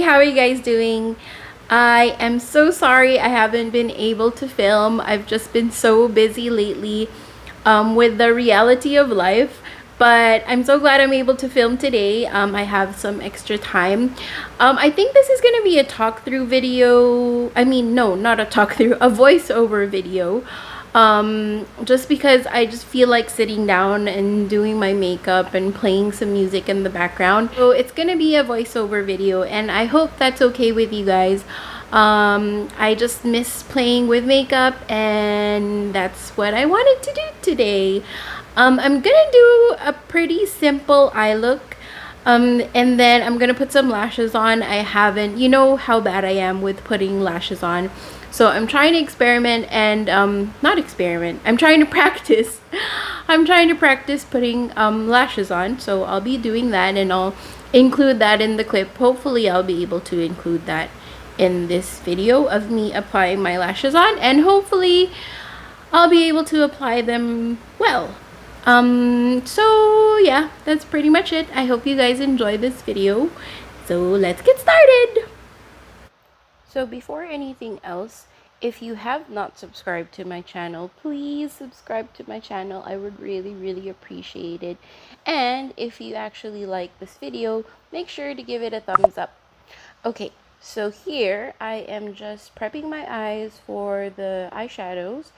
Hey, how are you guys doing? I am so sorry I haven't been able to film. I've just been so busy lately with the reality of life. But I'm so glad I'm able to film today. I have some extra time. I think this is going to be a talk through video. I mean, no, not a talk through, a voiceover video. Just because I just feel like sitting down and doing my makeup and playing some music in the background. So it's gonna be a voiceover video, and I hope that's okay with you guys. I just miss playing with makeup, and that's what I wanted to do today. I'm gonna do a pretty simple eye look. And then I'm gonna put some lashes on. I haven't, you know how bad I am with putting lashes on. So I'm trying to experiment and not experiment, I'm trying to practice. I'm trying to practice putting lashes on. So I'll be doing that, and I'll include that in the clip. Hopefully I'll be able to include that in this video of me applying my lashes on, and hopefully I'll be able to apply them well. So yeah, that's pretty much it. I hope you guys enjoy this video. So let's get started. So before anything else, if you have not subscribed to my channel, please subscribe to my channel. I would really appreciate it. And if you actually like this video, make sure to give it a thumbs up. Okay, so here I am just prepping my eyes for the eyeshadows.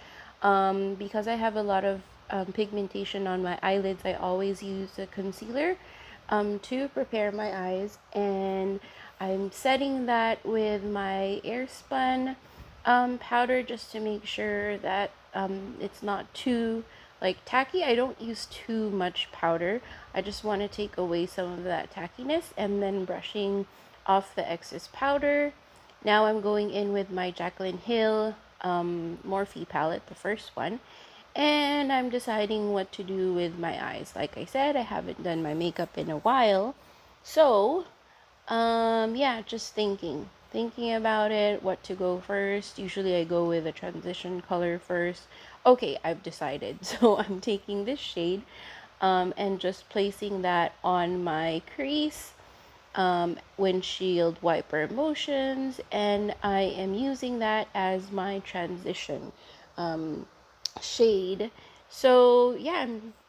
Because I have a lot of pigmentation on my eyelids, I always use a concealer to prepare my eyes, and I'm setting that with my Airspun powder just to make sure that it's not too like tacky. I don't use too much powder. I just want to take away some of that tackiness, and then brushing off the excess powder. Now I'm going in with my Jaclynhill Morphe palette, the first one, and I'm deciding what to do with my eyes. Like I said, I haven't done my makeup in a while, so yeah, just thinking about it, what to go first. Usually I go with a transition color first. Okay, I've decided. So I'm taking this shade and just placing that on my crease, windshield wiper motions, and I am using that as my transition shade. So yeah,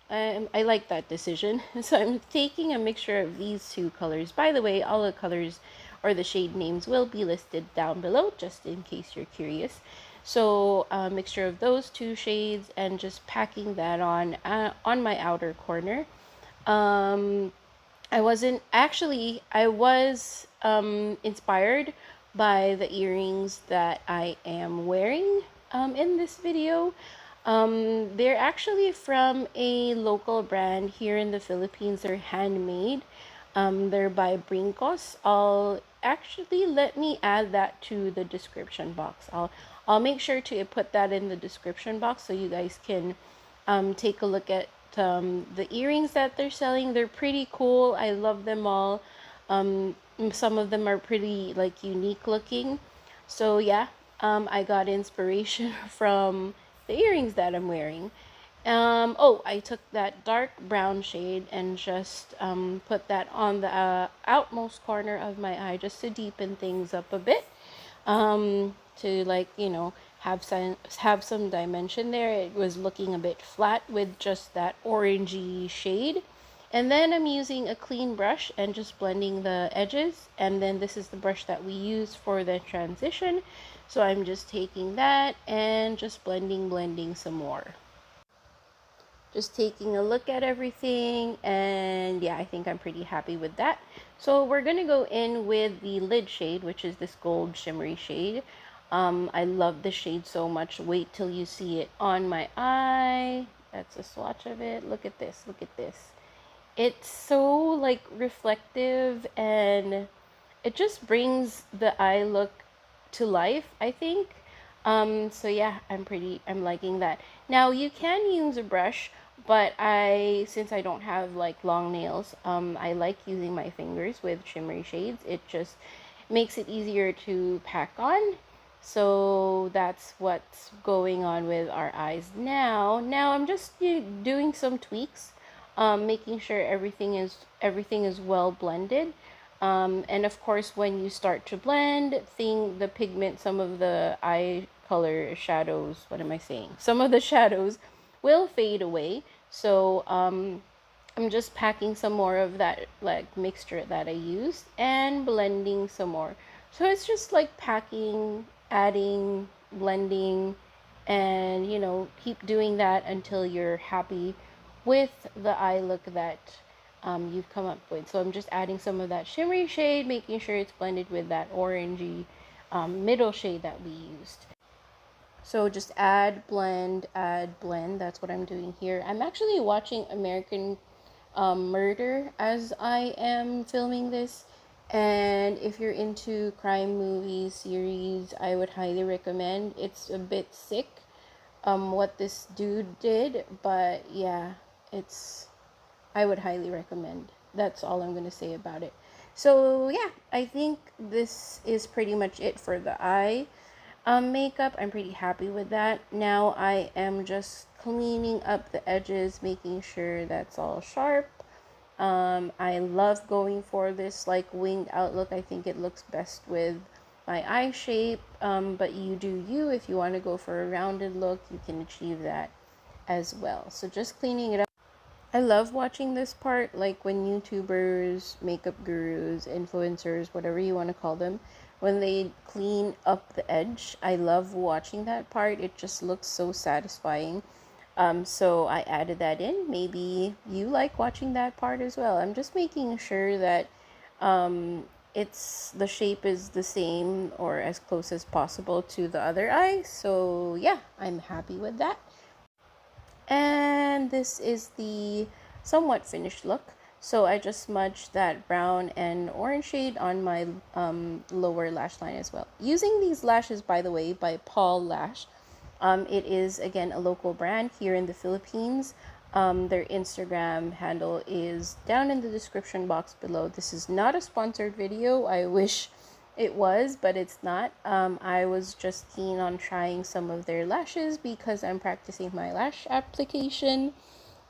I like that decision. So I'm taking a mixture of these two colors. By the way, all the colors or the shade names will be listed down below, just in case you're curious. So a mixture of those two shades, and just packing that on my outer corner. I was inspired by the earrings that I am wearing in this video. They're actually from a local brand here in the Philippines. They're handmade. They're by Brincos. Let me add that to the description box. I'll make sure to put that in the description box so you guys can take a look at the earrings that they're selling. They're pretty cool. I love them all. Some of them are pretty like unique looking. So yeah, I got inspiration from the earrings that I'm wearing. Oh, I took that dark brown shade and just put that on the outmost corner of my eye, just to deepen things up a bit, to, like, you know, have some dimension there. It was looking a bit flat with just that orangey shade. And then I'm using a clean brush and just blending the edges. And then this is the brush that we use for the transition. So I'm just taking that and just blending some more. Just taking a look at everything, and yeah, I think I'm pretty happy with that. So we're gonna go in with the lid shade, which is this gold shimmery shade. I love this shade so much. Wait till you see it on my eye. That's a swatch of it. Look at this, look at this. It's so like reflective, and it just brings the eye look to life, I think. So yeah, I'm liking that. Now you can use a brush, but since I don't have like long nails, I like using my fingers with shimmery shades. It just makes it easier to pack on. So that's what's going on with our eyes now. Now I'm just doing some tweaks, making sure everything is well blended. And of course, when you start to blend, the pigment, some of the eye color shadows, what am I saying? Some of the shadows will fade away. So I'm just packing some more of that like mixture that I used and blending some more. So it's just like packing, adding, blending, and keep doing that until you're happy with the eye look that you've come up with. So I'm just adding some of that shimmery shade, making sure it's blended with that orangey middle shade that we used. So just add, blend, add, blend. That's what I'm doing here. I'm actually watching American Murder as I am filming this. And if you're into crime movie series, I would highly recommend. It's a bit sick what this dude did, but yeah, I would highly recommend. That's all I'm going to say about it. So yeah, I think this is pretty much it for the eye makeup. I'm pretty happy with that. Now I am just cleaning up the edges, making sure that's all sharp. I love going for this like winged outlook. I think it looks best with my eye shape, but you do you. If you want to go for a rounded look, you can achieve that as well. So just cleaning it up. I love watching this part, like when YouTubers, makeup gurus, influencers, whatever you want to call them, when they clean up the edge. I love watching that part. It just looks so satisfying. So I added that in. Maybe you like watching that part as well. I'm just making sure that the shape is the same or as close as possible to the other eye. So yeah, I'm happy with that. And this is the somewhat finished look. So I just smudged that brown and orange shade on my lower lash line as well. Using these lashes, by the way, by Paul Lash. It is, again, a local brand here in the Philippines. Their Instagram handle is down in the description box below. This is not a sponsored video. I wish it was, but it's not. I was just keen on trying some of their lashes because I'm practicing my lash application.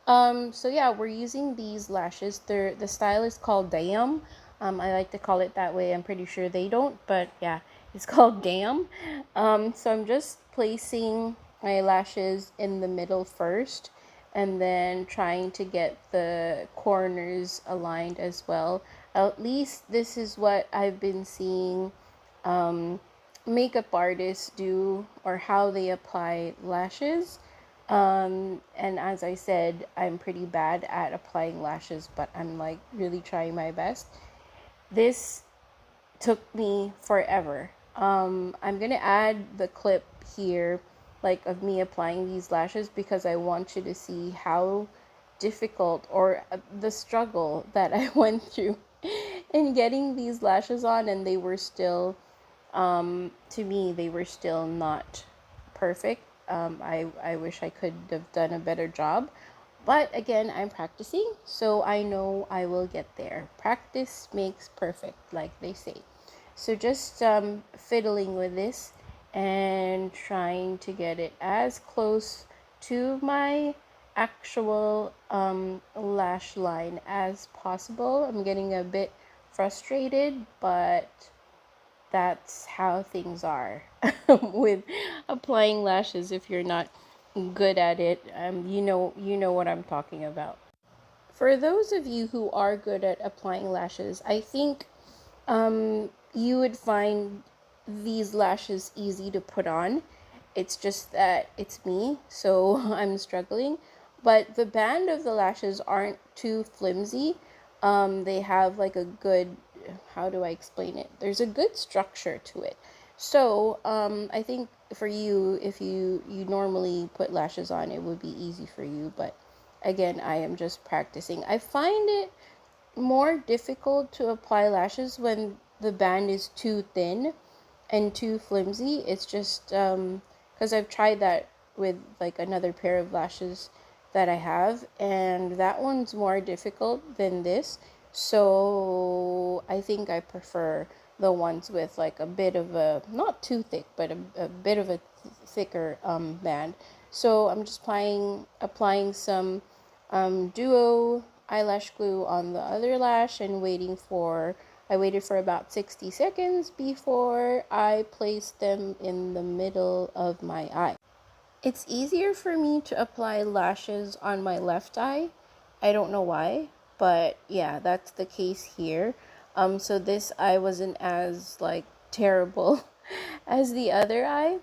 So yeah, we're using these lashes. The style is called Damn. I like to call it that way. I'm pretty sure they don't, but yeah, it's called Damn. So I'm just placing my lashes in the middle first, and then trying to get the corners aligned as well. At least this is what I've been seeing makeup artists do, or how they apply lashes. And as I said, I'm pretty bad at applying lashes, but I'm like really trying my best. This took me forever. I'm gonna add the clip here, like of me applying these lashes, because I want you to see how difficult, or the struggle that I went through in getting these lashes on, and they were still, to me, they were still not perfect. I wish I could have done a better job. But again, I'm practicing, so I know I will get there. Practice makes perfect, like they say. So just fiddling with this and trying to get it as close to my actual lash line as possible. I'm getting a bit frustrated, but that's how things are with applying lashes. If you're not good at it, you know what I'm talking about. For those of you who are good at applying lashes, I think you would find these lashes easy to put on. It's just that it's me, so I'm struggling. But the band of the lashes aren't too flimsy. They have like a good, how do I explain it? There's a good structure to it. So I think for you, if you normally put lashes on, it would be easy for you. But again, I am just practicing. I find it more difficult to apply lashes when the band is too thin and too flimsy. It's just because I've tried that with like another pair of lashes that I have, and that one's more difficult than this. So I think I prefer the ones with like a bit of a, not too thick, but a bit of a thicker band. So I'm just applying some duo eyelash glue on the other lash and waiting for I waited for about 60 seconds before I placed them in the middle of my eye. It's easier for me to apply lashes on my left eye. I don't know why, but yeah, that's the case here. So this eye wasn't as like terrible as the other eye.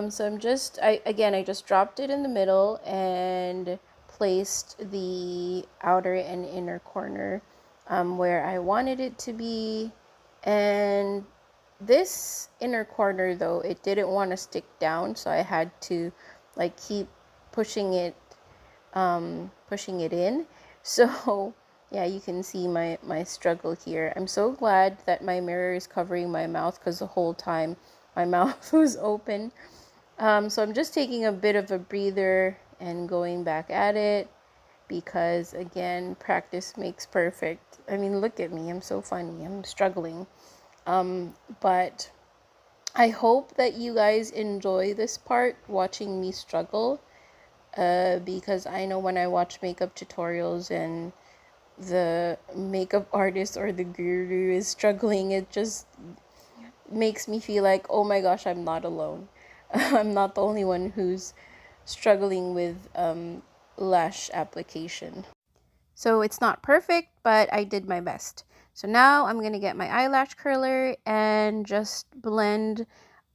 So I just dropped it in the middle and placed the outer and inner corner where I wanted it to be. And this inner corner though, it didn't want to stick down, so I had to like keep pushing it in. So yeah, you can see my struggle here. I'm so glad that my mirror is covering my mouth, because the whole time my mouth was open. So I'm just taking a bit of a breather and going back at it, because again, practice makes perfect. I mean, look at me, I'm so funny, I'm struggling. But I hope that you guys enjoy this part, watching me struggle, because I know when I watch makeup tutorials and the makeup artist or the guru is struggling, it just makes me feel like, oh my gosh, I'm not alone. I'm not the only one who's struggling with lash application. So it's not perfect, but I did my best. So now I'm going to get my eyelash curler and just blend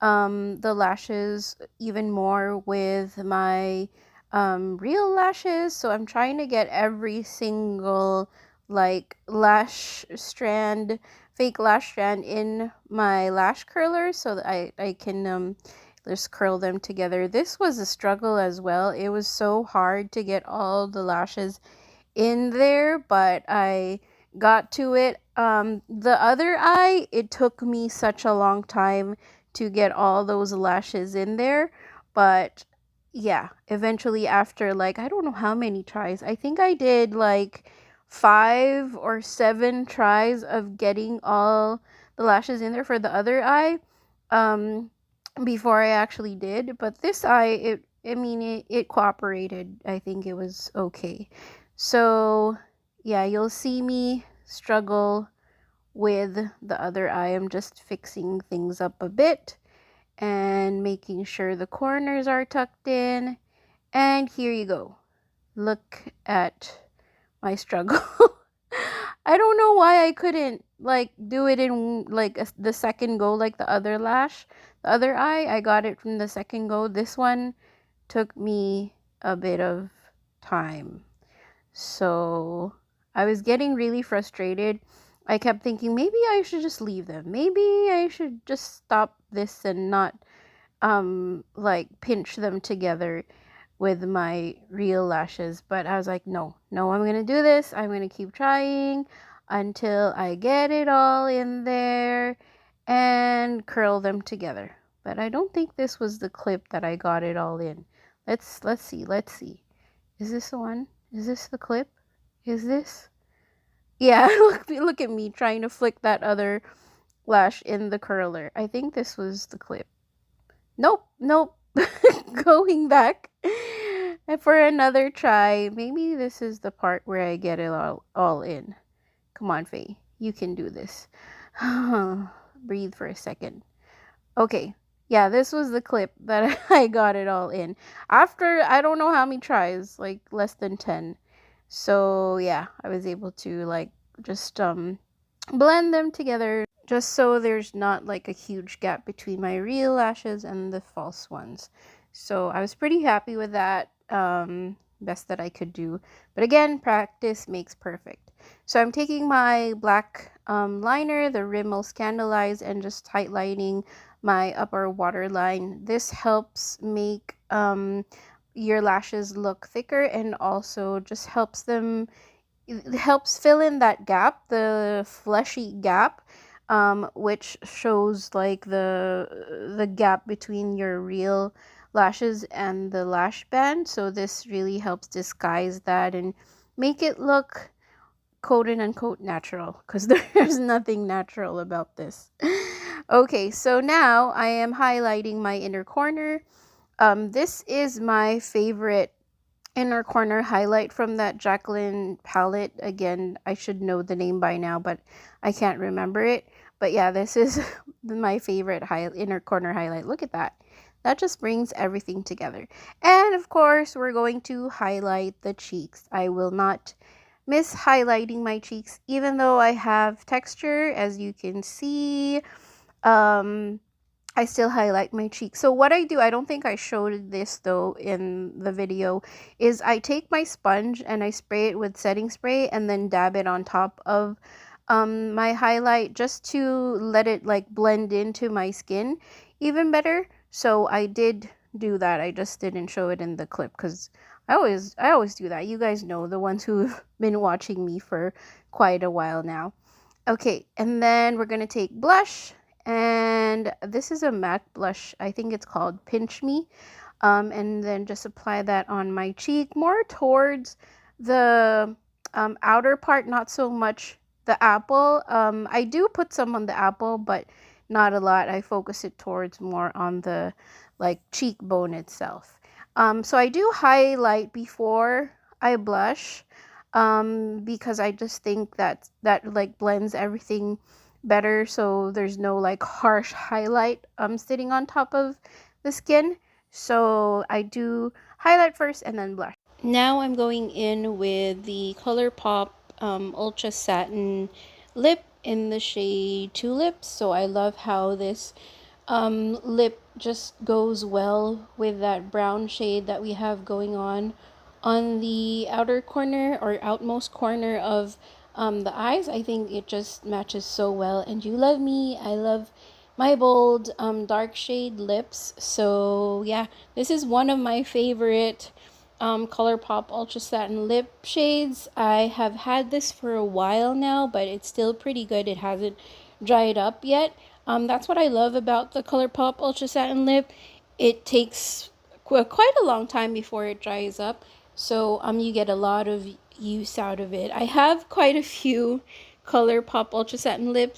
the lashes even more with my real lashes. So I'm trying to get every single like lash strand, fake lash strand in my lash curler, so that I can just curl them together. This was a struggle as well. It was so hard to get all the lashes in there, but I got to it. The other eye, it took me such a long time to get all those lashes in there, but yeah, eventually after like, I don't know how many tries, I think I did like 5 or 7 tries of getting all the lashes in there for the other eye, before I actually did. But this eye, it cooperated. I think it was okay. So yeah, you'll see me struggle with the other eye. I'm just fixing things up a bit and making sure the corners are tucked in. And here you go. Look at my struggle. I don't know why I couldn't like do it in like the second go like the other lash. The other eye, I got it from the second go. This one took me a bit of time. So I was getting really frustrated. I kept thinking maybe I should just leave them. Maybe I should just stop this and not like pinch them together with my real lashes. But I was like, no, I'm gonna do this. I'm gonna keep trying until I get it all in there and curl them together. But I don't think this was the clip that I got it all in. Let's see. Is this the one? Is this the clip? Is this? Yeah, look at me trying to flick that other lash in the curler. I think this was the clip. Nope. Going back for another try. Maybe this is the part where I get it all in. Come on, Faye. You can do this. Breathe for a second. Okay. Yeah, this was the clip that I got it all in. After, I don't know how many tries, like less than 10. So yeah, I was able to like just blend them together, just so there's not like a huge gap between my real lashes and the false ones. So I was pretty happy with that. Best that I could do. But again, practice makes perfect. So I'm taking my black liner, the Rimmel Scandalize, and just highlighting my upper waterline. This helps make your lashes look thicker, and also just helps them, it helps fill in that gap, the fleshy gap, which shows like the gap between your real lashes and the lash band. So this really helps disguise that and make it look quote unquote natural, because there's nothing natural about this. Okay, so now I am highlighting my inner corner. This is my favorite inner corner highlight from that Jaclyn palette. Again, I should know the name by now, but I can't remember it. But yeah, this is my favorite inner corner highlight. Look at that. That just brings everything together. And of course, we're going to highlight the cheeks. I will not miss highlighting my cheeks, even though I have texture, as you can see. I still highlight my cheeks. So what I do, I don't think I showed this though in the video, is I take my sponge and I spray it with setting spray and then dab it on top of my highlight, just to let it like blend into my skin even better. So I did do that. I just didn't show it in the clip because I always do that. You guys know, the ones who've been watching me for quite a while now. Okay, and then we're gonna take blush, and this is a MAC blush. I think it's called Pinch Me. And then just apply that on my cheek, more towards the outer part, not so much the apple. I do put some on the apple, but not a lot. I focus it towards more on the like cheekbone itself. So I do highlight before I blush, because I just think that like blends everything better, so there's no like harsh highlight sitting on top of the skin. So I do highlight first and then blush. Now I'm going in with the Colourpop Ultra Satin Lip in the shade Tulips. So I love how this lip just goes well with that brown shade that we have going on the outer corner or outmost corner of the eyes. I think it just matches so well. And you love me, I love my bold dark shade lips. So yeah, this is one of my favorite Colourpop Ultra Satin lip shades. I have had this for a while now, but it's still pretty good. It hasn't dried up yet. That's what I love about the Colourpop Ultra Satin lip. It takes quite a long time before it dries up, so you get a lot of use out of it. I have quite a few Colourpop Ultra Satin lip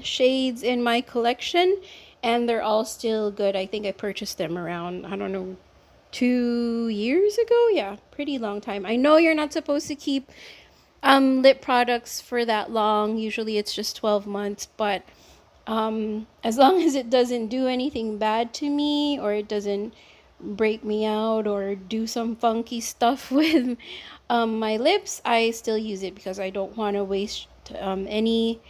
shades in my collection, and they're all still good. I think I purchased them around, I don't know, 2 years ago. Yeah, pretty long time. I know you're not supposed to keep lip products for that long. Usually it's just 12 months, but as long as it doesn't do anything bad to me, or it doesn't break me out or do some funky stuff with my lips, I still use it because I don't want to waste any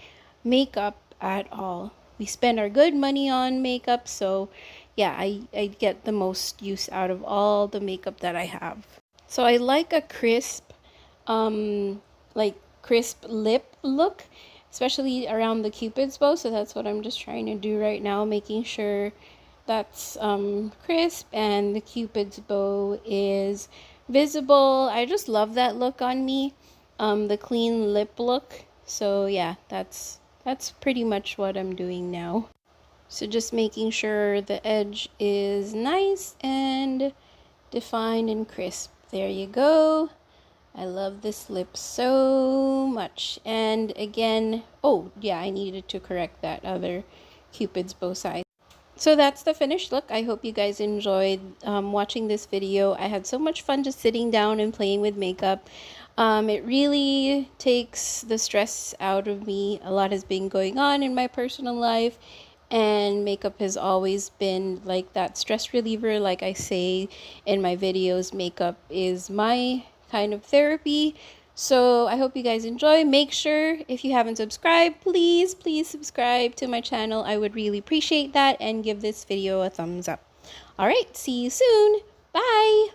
makeup at all. We spend our good money on makeup, so yeah, I get the most use out of all the makeup that I have. So I like a crisp crisp lip look, especially around the cupid's bow. So that's what I'm just trying to do right now, making sure that's crisp and the cupid's bow is visible. I just love that look on me, the clean lip look. So yeah, that's pretty much what I'm doing now. So just making sure the edge is nice and defined and crisp. There you go. I love this lip so much. And again, oh yeah, I needed to correct that other cupid's bow size. So that's the finished look. I hope you guys enjoyed watching this video. I had so much fun just sitting down and playing with makeup. It really takes the stress out of me. A lot has been going on in my personal life, and makeup has always been like that stress reliever. Like I say in my videos, makeup is my kind of therapy. So I hope you guys enjoy. Make sure, if you haven't subscribed, please subscribe to my channel. I would really appreciate that, and give this video a thumbs up. All right, see you soon. Bye.